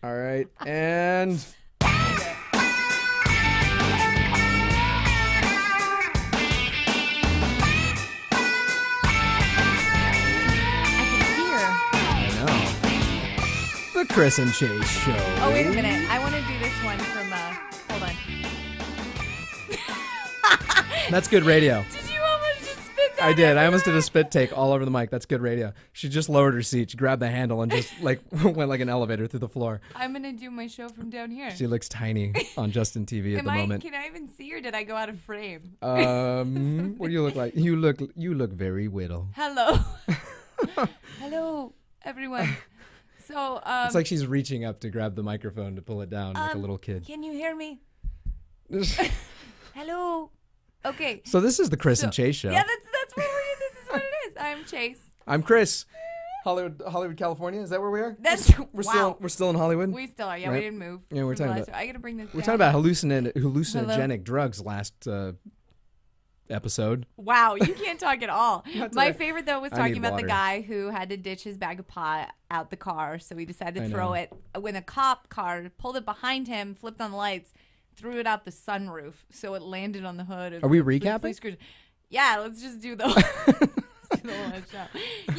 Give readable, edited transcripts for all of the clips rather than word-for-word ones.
All right, and the Chris and Chase Show. Oh, wait a minute. I want to do this one from, hold on. That's good radio. Did you almost just spit that? I did. I almost did a spit take all over the mic. That's good radio. She just lowered her seat. She grabbed the handle and just like went like an elevator through the floor. I'm going to do my show from down here. She looks tiny on Justin TV at the moment. Can I even see her? Did I go out of frame? What do you look like? You look very little. Hello. Hello, everyone. So, it's like she's reaching up to grab the microphone to pull it down like a little kid. Can you hear me? Hello. Okay. So this is the Chris and Chase Show. Yeah, that's what this is what it is. I'm Chase. I'm Chris. Hollywood, California. Is that where we are? We're still in Hollywood. We still are. Yeah, right? We didn't move. Yeah, we're talking about. I gotta bring this. We're talking about hallucinogenic drugs last episode. Wow, you can't talk at all. My favorite though was talking about water. the guy who had to ditch his bag of pot out the car, so he decided to throw it when a cop car pulled it behind him, flipped on the lights, threw it out the sunroof, so it landed on the hood. Are we recapping? Yeah, let's just do the. You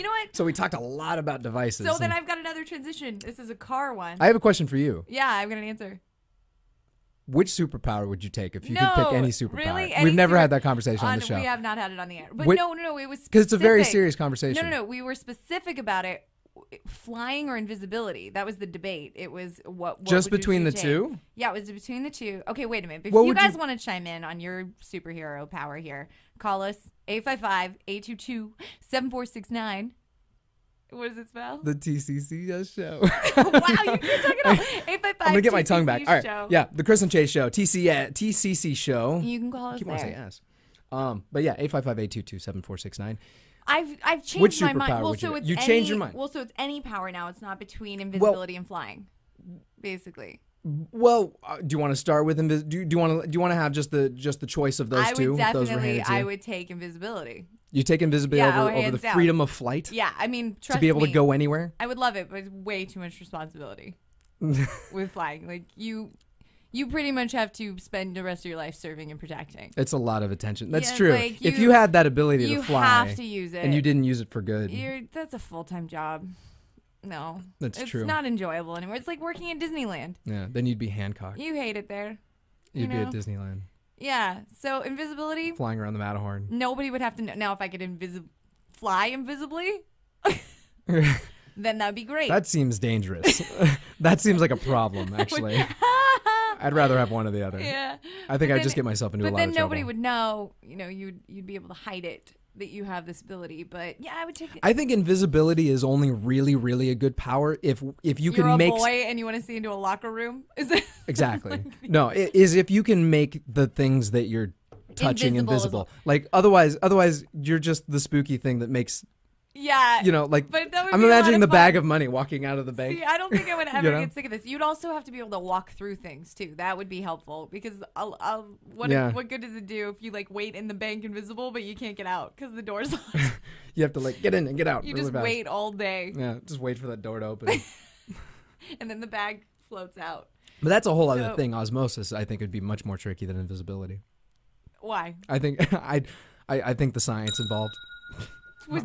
know what? So we talked a lot about devices. So then I've got another transition. This is a car one. I have a question for you. Yeah, I've got an answer. Which superpower would you take if you could pick any superpower? Really? We've never had that conversation on the show. We have not had it on the air. But no, it was specific. Because it's a very serious conversation. No, we were specific about it. Flying or invisibility? That was the debate. It was what just between the two? Yeah, it was between the two. Okay, wait a minute. If you guys want to chime in on your superhero power here, call us 855-822-7469. What does it spell? The TCC show. Wow, you can't talk it all. 855. I'm gonna get my tongue back. All right, show. yeah, the Chris and Chase Show, TCC show. You can call us. I keep wanting to say S. But yeah, 855-822-7469. I've changed my mind. Well, so it's you changed your mind. Well, so it's any power now. It's not between invisibility and flying, basically. Well, do you want to start with do you want to have just the choice of those two? I would take invisibility. You take invisibility over the freedom of flight? Yeah, I mean, trust me. To be able to go anywhere? I would love it, but it's way too much responsibility with flying. Like you pretty much have to spend the rest of your life serving and protecting. It's a lot of attention. That's true. Like if you had that ability to fly, you have to use it, and you didn't use it for good. That's a full-time job. No, that's true. It's not enjoyable anymore. It's like working at Disneyland. Yeah, then you'd be Hancock. You hate it there. You'd be at Disneyland. Yeah. So invisibility, flying around the Matterhorn. Nobody would have to know. Now, if I could fly invisibly, then that'd be great. That seems dangerous. That seems like a problem, actually. I'd rather have one or the other. Yeah. I think I'd just get myself into a lot of trouble. But then nobody would know. You'd be able to hide it, that you have this ability. But yeah, I would take it. I think invisibility is only really, really a good power if you can make. You're a boy and you want to see into a locker room. Is it exactly? No, it is if you can make the things that you're touching invisible. Like otherwise you're just the spooky thing that makes. Yeah. But I'm imagining the bag of money walking out of the bank. See, I don't think I would ever get sick of this. You'd also have to be able to walk through things too. That would be helpful because what good does it do if you wait in the bank invisible but you can't get out because the door's locked? You have to get in and get out. You really just fast. wait all day. Yeah, just wait for that door to open. And then the bag floats out. But that's a whole other thing. Osmosis, I think, would be much more tricky than invisibility. Why? I think I think the science involved.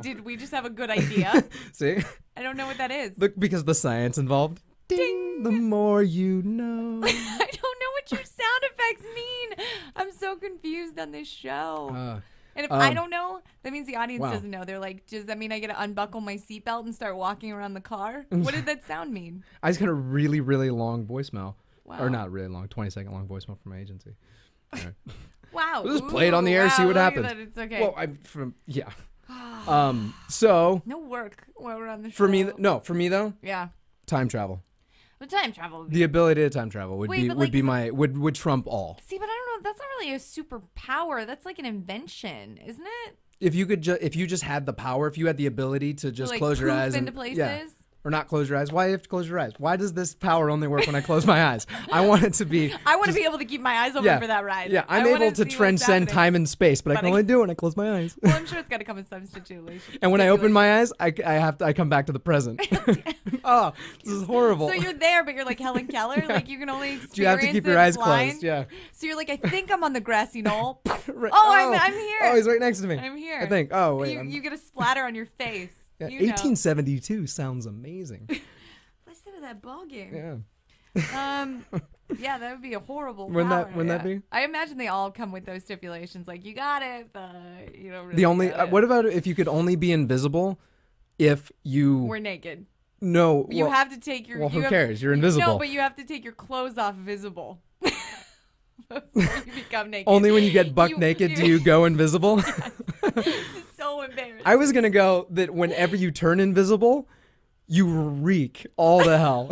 Did we just have a good idea? See? I don't know what that is. Look, because the science involved. Ding! The more you know. I don't know what your sound effects mean. I'm so confused on this show. And if I don't know, that means the audience doesn't know. They're like, does that mean I get to unbuckle my seatbelt and start walking around the car? What did that sound mean? I just got a really, really long voicemail. Wow. Or not really long, 20-second long voicemail from my agency. All right. Wow. We'll just play it on the air, see what happens. It's okay. Well, so no work while we're on the show. For me though. Yeah. Time travel. But time travel. The ability to time travel would trump all. See, but I don't know. That's not really a superpower. That's like an invention, isn't it? If you just had the power, if you had the ability to just close your eyes into places. Or not close your eyes. Why do you have to close your eyes? Why does this power only work when I close my eyes? I want it to be... I want to be able to keep my eyes open for that ride. Yeah, I'm able to transcend time and space, but I can only do it when I close my eyes. Well, I'm sure it's got to come in some situation. And when I open my eyes, I come back to the present. Oh, this is horrible. So you're there, but you're like Helen Keller. Yeah. Like you can only experience. You have to keep your eyes closed. Yeah. So you're like, I think I'm on the grassy knoll. Right. I'm here. Oh, he's right next to me. I'm here. I think. Oh wait. You get a splatter on your face. Yeah, 1872 sounds amazing. Listen to that ball game. Yeah. Yeah, that would be a horrible. Wouldn't that be? I imagine they all come with those stipulations, like you got it, but you don't really. The only. got it. What about if you could only be invisible if you were naked? No. You have to take your. Well, who cares? You're invisible. No, but you have to take your clothes off visible. Before you become naked. Only when you get buck naked do you go invisible. Yes. This is so embarrassing. I was gonna go that whenever you turn invisible, you reek all the hell.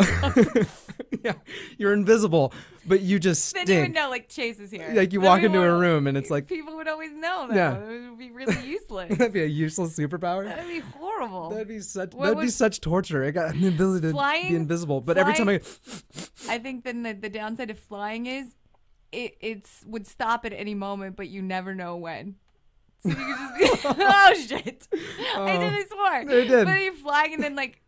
Yeah, you're invisible, but you just stink. Then you would know, like Chase is here. Like you walk into a room and it's like people would always know that. Yeah. It would be really useless. That'd be a useless superpower. That'd be horrible. That'd be such torture. I got the ability to be invisible, but every time I think then the downside of flying is it would stop at any moment, but you never know when. So you could just be, oh shit! I swore. I did. But you're flying and then like.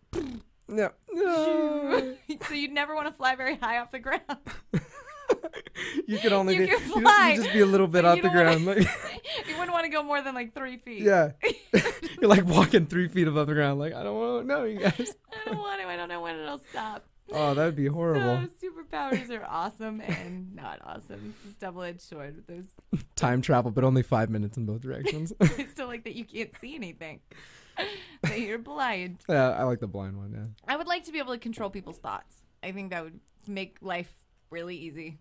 No. So you'd never want to fly very high off the ground. You could only you fly, you just be a little bit off the ground. You wouldn't want to go more than like 3 feet. Yeah. You're like walking 3 feet above the ground. Like, I don't want to know, you guys. I don't want to. I don't know when it'll stop. Oh, that would be horrible. So superpowers are awesome and not awesome. It's double-edged sword with those. Time travel, but only 5 minutes in both directions. It's still like that you can't see anything. That you're blind. Yeah, I like the blind one, yeah. I would like to be able to control people's thoughts. I think that would make life really easy.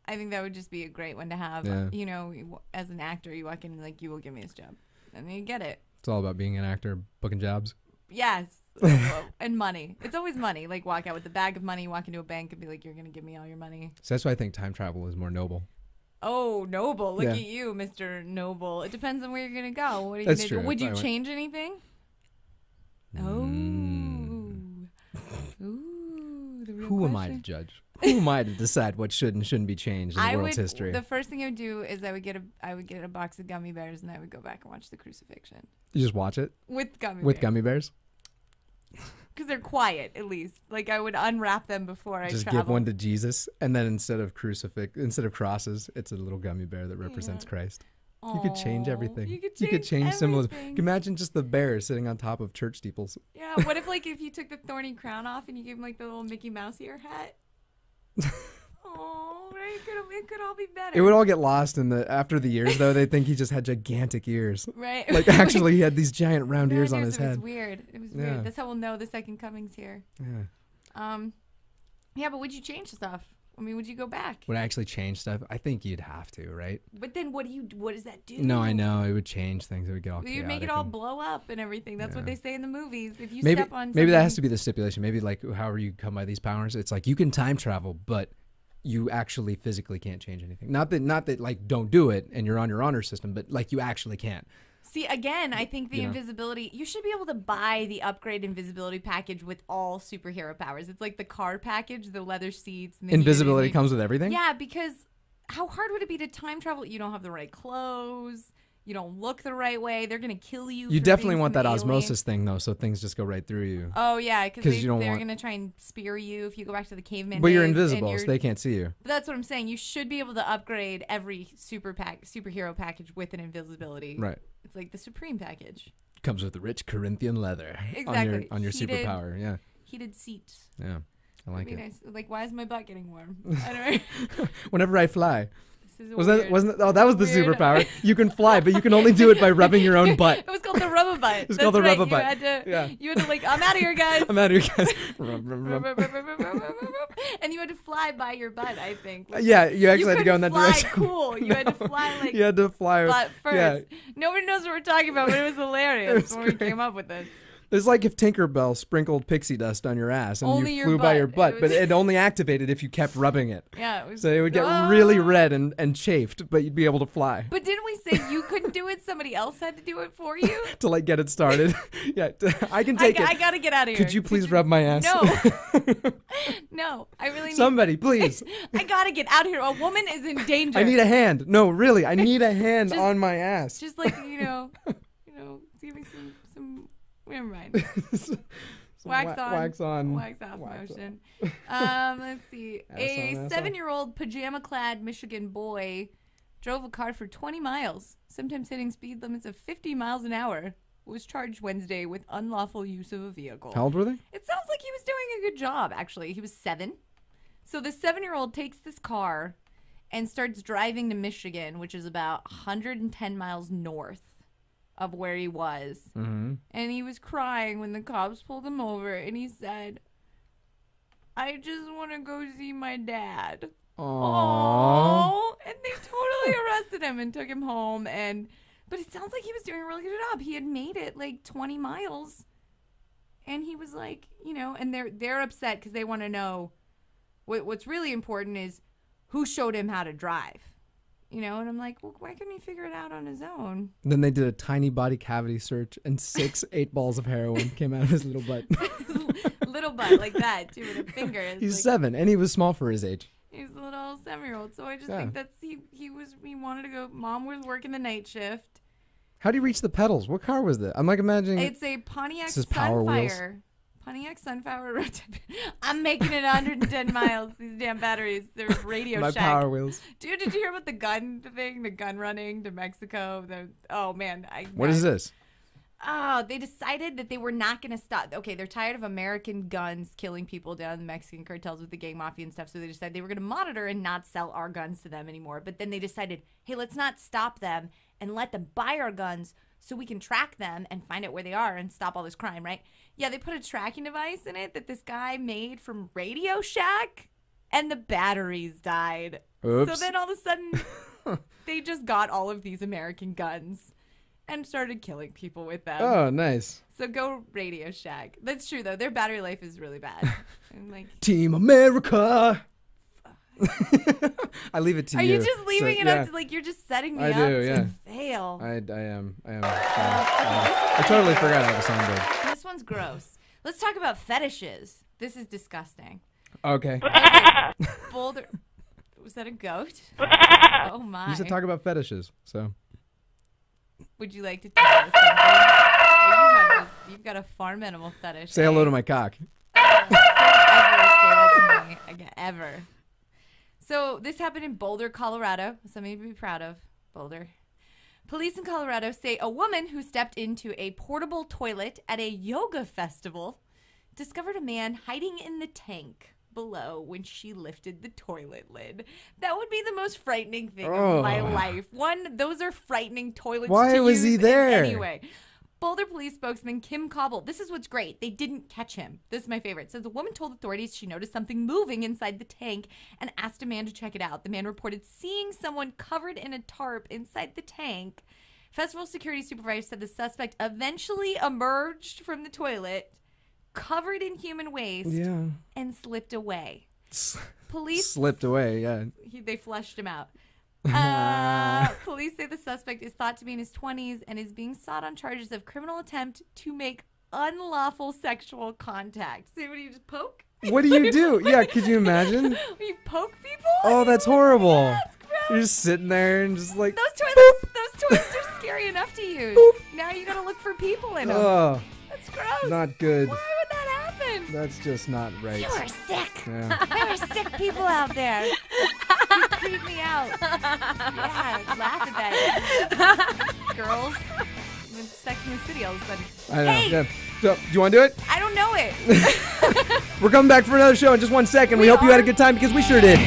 I think that would just be a great one to have. Yeah. You know, as an actor, you walk in and like, you will give me this job. And then you get it. It's all about being an actor, booking jobs. Yes. And money. It's always money. Like walk out with a bag of money, walk into a bank and be like, you're going to give me all your money. So that's why I think time travel is more noble. Oh, noble. Look at you, Mr. Noble. It depends on where you're going to go. What are you That's gonna true. do? Would you change anything? Oh. Ooh, the real Who am I question. to judge? Who am I to decide what should and shouldn't be changed in the world's history? The first thing I would do is I would get a box of gummy bears and I would go back and watch the crucifixion. You just watch it? With gummy bears? Because they're quiet, at least. Like I would unwrap them before I just travel. give one to Jesus, and then instead of crosses, it's a little gummy bear that represents Christ. Aww, you could change everything. You could change symbolism. Imagine just the bear sitting on top of church steeples. Yeah. What if if you took the thorny crown off and you gave him like the little Mickey Mouse ear hat? Oh, it could all be better. It would all get lost after the ears, though. They think he just had gigantic ears. Right. Like actually, he had these giant round ears on his head. It was weird. Weird. That's how we'll know the second coming's here. Yeah. Yeah, but would you change stuff? I mean, would you go back? Would I actually change stuff? I think you'd have to, right? But then what does that do? No, I know. It would change things. It would get all chaotic. You'd make it all blow up and everything. That's what they say in the movies. If you step on something. Maybe that has to be the stipulation. Maybe like however you come by these powers, it's like you can time travel, but you actually physically can't change anything. Not that like don't do it and you're on your honor system, but like you actually can't. See, again, I think the invisibility, you should be able to buy the upgrade invisibility package with all superhero powers. It's like the car package, the leather seats. And the invisibility comes with everything? Yeah, because how hard would it be to time travel? You don't have the right clothes. You don't look the right way. They're going to kill you. You definitely want that osmosis thing, though, so things just go right through you. Oh, yeah, because they're going to try and spear you if you go back to the caveman But you're invisible, so they can't see you. But that's what I'm saying. You should be able to upgrade every superhero package with an invisibility. Right. It's like the Supreme package. Comes with the rich Corinthian leather. Exactly. On your superpower, yeah. Heated seats. Yeah, I like it. Nice. Like, why is my butt getting warm? I don't know. Whenever I fly. That was the superpower. You can fly, but you can only do it by rubbing your own butt. It was called the rubber butt. It was called the rubber butt. You had to like, I'm out of here, guys. I'm out of here, guys. And you had to fly by your butt, I think. Yeah, you actually had to go in that direction. Cool. You had to fly like. You had to fly butt first. Yeah. Nobody knows what we're talking about, but it was hilarious when we came up with this. It's like if Tinkerbell sprinkled pixie dust on your ass and only you flew by your butt, but it only activated if you kept rubbing it. Yeah. It was, so it would get really red and chafed, but you'd be able to fly. But didn't we say you couldn't couldn't do it. Somebody else had to do it for you. To like get it started. Yeah, I can take it. I gotta get out of here. Could you please rub my ass? No. No, I really need... Somebody, please. I gotta get out of here. A woman is in danger. I need a hand. No, really, I need a hand on my ass. Just like, give me some never mind. Wax on. Wax off motion. Let's see. A 7-year-old pajama-clad Michigan boy drove a car for 20 miles, sometimes hitting speed limits of 50 miles an hour. Was charged Wednesday with unlawful use of a vehicle. How old were they? It sounds like he was doing a good job, actually. He was 7. So the 7-year-old takes this car and starts driving to Michigan, which is about 110 miles north of where he was. Mm-hmm. And he was crying when the cops pulled him over, and he said, I just want to go see my dad. Aww. And they totally arrested him and took him home. But it sounds like he was doing a really good job. He had made it like 20 miles. And he was like, and they're upset because they want to know what's really important is who showed him how to drive. And I'm like, well, why couldn't he figure it out on his own? Then they did a tiny body cavity search, and 6 8 balls of heroin came out of his little butt. Little butt like that, too, with a finger. He's 7, and he was small for his age. He's a little 7-year-old. So I just think that's he wanted to go. Mom was working the night shift. How do you reach the pedals? What car was that? I'm like imagining. It's a Pontiac Sunfire. Pontiac Sunfire. I'm making it 110 miles. These damn batteries. They're Radio Shack. My Power Wheels. Dude, did you hear about the gun thing? The gun running to Mexico? Oh, man. What is this? Oh, they decided that they were not going to stop. Okay, they're tired of American guns killing people down in the Mexican cartels with the gang mafia and stuff. So they decided they were going to monitor and not sell our guns to them anymore. But then they decided, hey, let's not stop them and let them buy our guns so we can track them and find out where they are and stop all this crime, right? Yeah, they put a tracking device in it that this guy made from Radio Shack, and the batteries died. Oops. So then all of a sudden, they just got all of these American guns and started killing people with them. Oh, nice. So go Radio Shack. That's true, though. Their battery life is really bad. And Team America. I leave it to you. Are you just leaving it up to, you're just setting me up to fail? I am. I totally forgot how the song goes. This one's gross. Let's talk about fetishes. This is disgusting. Okay. Boulder. Was that a goat? Oh, my. You should talk about fetishes, so. Would you like to tell us something? You've got a farm animal fetish. Say hello to my cock. Don't ever say that to me again, ever. So this happened in Boulder, Colorado. Something to be proud of. Boulder. Police in Colorado say a woman who stepped into a portable toilet at a yoga festival discovered a man hiding in the tank below when she lifted the toilet lid. That would be the most frightening thing of my life. One, those are frightening toilets. Why was he there? Anyway. Boulder police spokesman Kim Cobble. This is what's great. They didn't catch him. This is my favorite. It says the woman told authorities she noticed something moving inside the tank and asked a man to check it out. The man reported seeing someone covered in a tarp inside the tank. Festival security supervisor said the suspect eventually emerged from the toilet, covered in human waste, and slipped away. Police slipped away, yeah. They flushed him out. Police say the suspect is thought to be in his 20s and is being sought on charges of criminal attempt to make unlawful sexual contact. So what do you just poke? What do you do? Yeah, could you imagine? You poke people? Oh, that's horrible. Yeah, that's gross. You're just sitting there and just like those toilets are scary enough to use. Boop. Now you gotta look for people in them. Oh, that's gross. Not good. Why would that happen? That's just not right. You are sick. Yeah. There are sick people out there. You creep me out. Yeah, laugh at that. Girls. In Sex in the City all of a sudden. I know. Hey! Yeah. So, do you want to do it? I don't know it. We're coming back for another show in just 1 second. We hope you had a good time because we sure did.